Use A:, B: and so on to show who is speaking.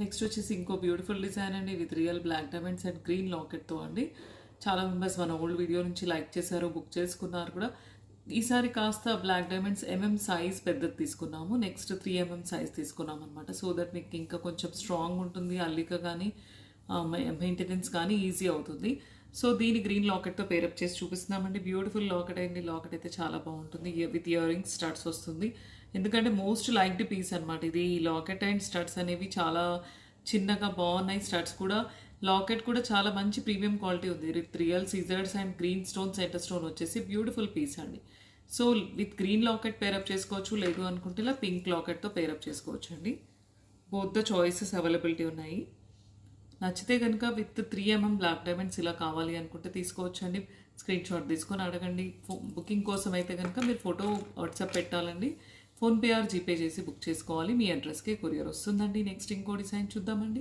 A: Next వచ్చేసి ఇంకో beautiful design అండి with real black diamonds and green లాకెట్తో అండి. చాలా మెంబర్స్ మన ఓల్డ్ వీడియో నుంచి లైక్ చేశారు, బుక్ చేసుకున్నారు కూడా. ఈసారి కాస్త బ్లాక్ డైమండ్స్ సైజ్ పెద్దది తీసుకున్నాము. నెక్స్ట్ 3 సైజ్ తీసుకున్నాం అనమాట. సో దట్ మీకు ఇంకా కొంచెం స్ట్రాంగ్ ఉంటుంది, అల్లిక కానీ మెయింటెనెన్స్ కానీ ఈజీ అవుతుంది. సో దీని గ్రీన్ లాకెట్తో పేరప్ చేసి చూపిస్తున్నామండి. బ్యూటిఫుల్ లాకెట్ అయింది. లాకెట్ అయితే చాలా బాగుంటుంది. విత్ ఇయర్ రింగ్స్ స్టడ్స్ వస్తుంది. ఎందుకంటే మోస్ట్ లైక్డ్ పీస్ అనమాట ఇది. ఈ లాకెట్ అండ్ స్టడ్స్ అనేవి చాలా చిన్నగా బాగున్నాయి. స్టడ్స్ కూడా, లాకెట్ కూడా చాలా మంచి ప్రీమియం క్వాలిటీ ఉంది. With real seizers and green stone centre stone వచ్చేసి బ్యూటిఫుల్ పీస్ అండి. So with green locket pair up చేసుకోవచ్చు, లేదు అనుకుంటే ఇలా పింక్ లాకెట్తో పేరప్ చేసుకోవచ్చు అండి. బోత్ ద చాయిసెస్ అవైలబిలిటీ ఉన్నాయి. నచ్చితే కనుక విత్ 3 బ్లాక్ డైమండ్స్ ఇలా కావాలి అనుకుంటే తీసుకోవచ్చండి. స్క్రీన్ షాట్ తీసుకొని అడగండి. బుకింగ్ కోసం అయితే కనుక మీరు ఫోటో వాట్సాప్ పెట్టాలండి. ఫోన్పే ఆర్ జీపే చేసి బుక్ చేసుకోవాలి. మీ అడ్రస్కే కొరియర్ వస్తుందండి. నెక్స్ట్ ఇంకో డిజైన్ చూద్దామండి.